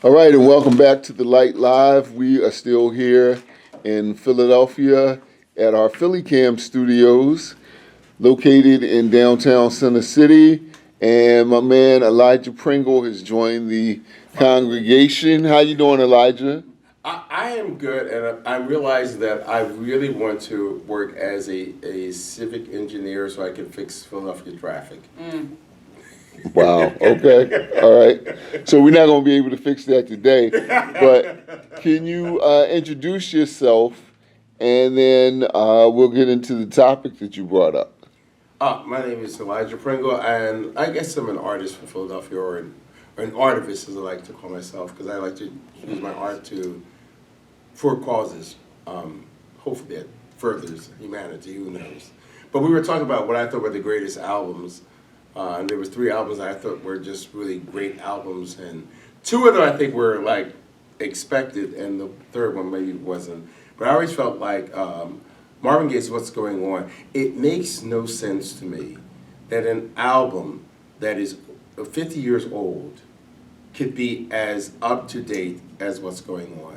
All right, and welcome back to the Light Live. We are still here in Philadelphia at our Philly Cam studios, located in downtown Center City. And my man Elijah Pringle has joined the congregation. How you doing, Elijah? I am good, and I'm realizing that I really want to work as a civic engineer so I can fix Philadelphia traffic. Wow. Okay. All right. So we're not going to be able to fix that today, but can you introduce yourself, and then we'll get into the topic that you brought up. My name is Elijah Pringle, and I guess I'm an artist from Philadelphia, or an artivist, as I like to call myself, because I like to use my art for causes. Hopefully that furthers humanity, who knows. But we were talking about what I thought were the greatest albums. And there was 3 albums I thought were just really great albums, and 2 of them I think were like expected, and the third one maybe wasn't. But I always felt like Marvin Gaye's "What's Going On." It makes no sense to me that an album that is 50 years old could be as up to date as "What's Going On."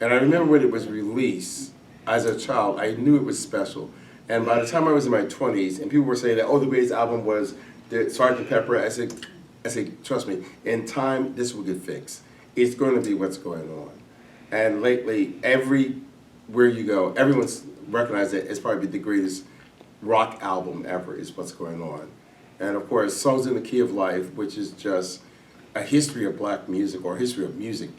And I remember when it was released as a child, I knew it was special. And by the time I was in my 20s, and people were saying that, oh, the greatest album was the Sgt. Pepper, I said, trust me, in time, this will get fixed. It's going to be What's Going On. And lately, everywhere you go, everyone's recognized that it's probably the greatest rock album ever is What's Going On. And of course, Songs in the Key of Life, which is just a history of black music, or history of music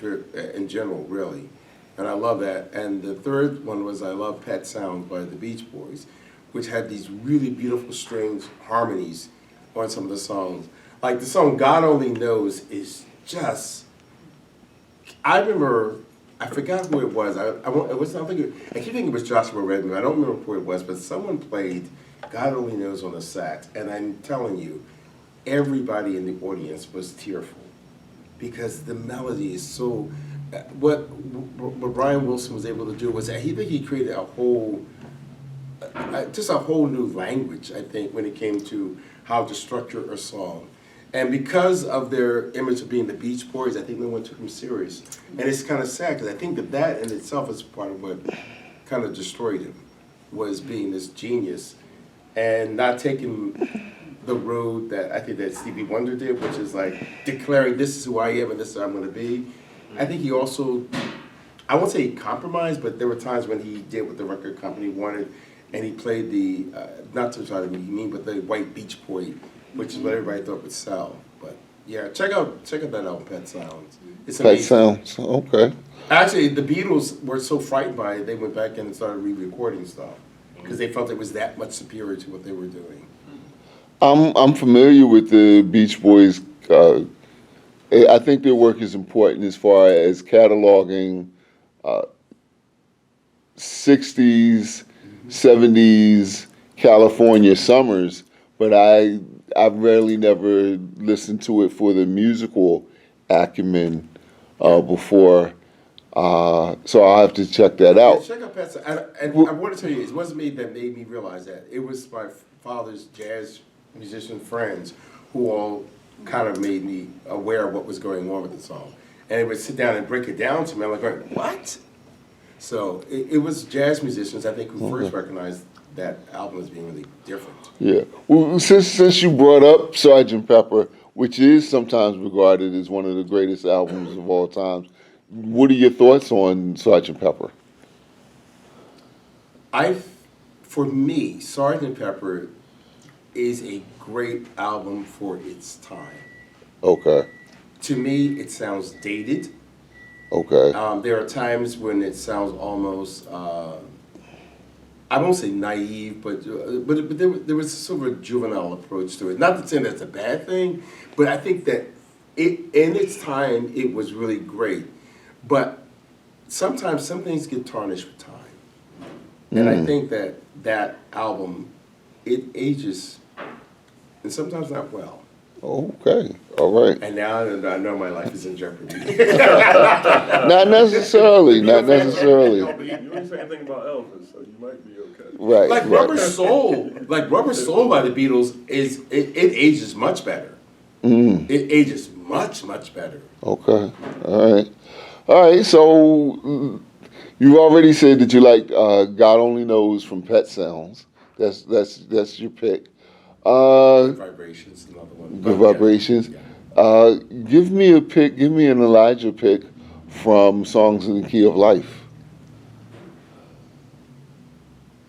in general, really. And I love that. And the third one was I Love Pet Sounds by the Beach Boys, which had these really beautiful strings, harmonies on some of the songs. Like the song God Only Knows is just, I remember, I forgot who it was. I keep thinking it was Joshua Redman. I don't remember who it was, but someone played God Only Knows on the sax. And I'm telling you, everybody in the audience was tearful because the melody is so, what Brian Wilson was able to do was that he created a whole, just a whole new language, I think, when it came to how to structure a song. And because of their image of being the Beach Boys, I think no one took them serious. And it's kind of sad, because I think that in itself is part of what kind of destroyed him, was being this genius and not taking the road that I think that Stevie Wonder did, which is like declaring this is who I am and this is who I'm going to be. I think he also, I won't say he compromised, but there were times when he did what the record company wanted, and he played the, not to try to be mean, but the white Beach Boy, which is what everybody thought would sell. But yeah, check out that album, Pet Sounds. It's amazing. Pet Sounds, okay. Actually, the Beatles were so frightened by it, they went back in and started re-recording stuff, because they felt it was that much superior to what they were doing. I'm familiar with the Beach Boys. I think their work is important as far as cataloging 60s, 70s California summers, but I've rarely never listened to it for the musical acumen before, so I'll have to check that out. Yeah, check out Pet Sounds. And I want to tell you, it wasn't me that made me realize that. It was my father's jazz musician friends who all kind of made me aware of what was going on with the song. And they would sit down and break it down to me. I'm like, going, what? So it was jazz musicians, I think, who first recognized that album as being really different. Yeah. Well, since you brought up Sgt. Pepper, which is sometimes regarded as one of the greatest albums of all time, what are your thoughts on Sgt. Pepper? For me, Sgt. Pepper is a great album for its time. Okay. To me, it sounds dated. Okay. There are times when it sounds almost, I won't say naive, but there was sort of a juvenile approach to it. Not to say that's a bad thing, but I think that in its time, it was really great. But sometimes some things get tarnished with time. And I think that album, it ages, and sometimes not well. Okay, all right. And now I know my life is in jeopardy. Not necessarily, not necessarily. No, but you didn't say anything about Elvis, so you might be okay. Right. Like right. Rubber Soul by the Beatles it ages much better. It ages much better. Okay, All right. So you already said that you like "God Only Knows" from Pet Sounds. That's your pick. Uh, Good Vibrations, another one. Good But, Vibrations. yeah. Give me a pick. Give me an Elijah pick from "Songs in the Key of Life."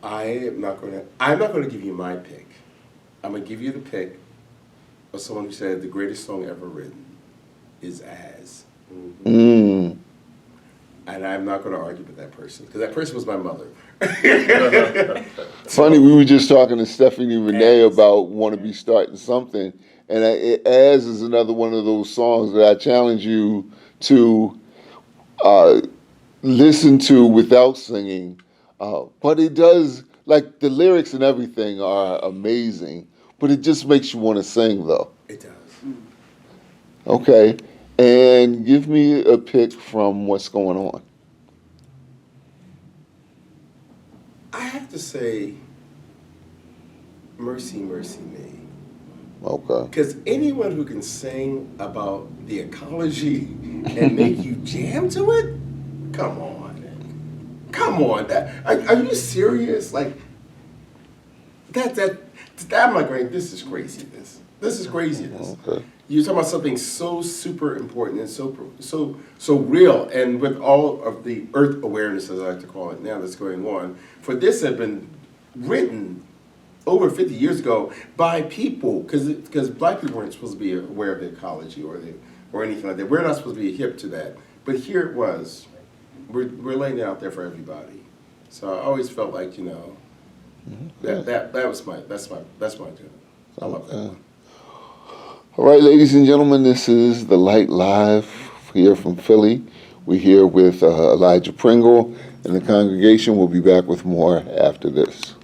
I'm not gonna give you my pick. I'm gonna give you the pick of someone who said the greatest song ever written is "As." Mm. And I'm not gonna argue with that person because that person was my mother. Funny, we were just talking to Stephanie Renee As. about "Want to Be Starting Something," and "As" is another one of those songs that I challenge you to uh, listen to without singing. But it does, like the lyrics and everything are amazing, but it just makes you want to sing though. It does. Okay, and give me a pick from "What's Going On." I have to say, "Mercy, Mercy Me." Okay. Because anyone who can sing about the ecology and make you jam to it, come on. Come on. Are you serious? Like, that I'm like, going, this is craziness. This is craziness. Okay. You're talking about something so super important and so real, and with all of the earth awareness, as I like to call it now, that's going on. For this had been written over 50 years ago by people, because black people weren't supposed to be aware of the ecology or anything like that. We're not supposed to be hip to that. But here it was. We're laying it out there for everybody. So I always felt like, that's my job. I love that one. All right, ladies and gentlemen, this is The Light Live here from Philly. We're here with Elijah Pringle and the congregation. We'll be back with more after this.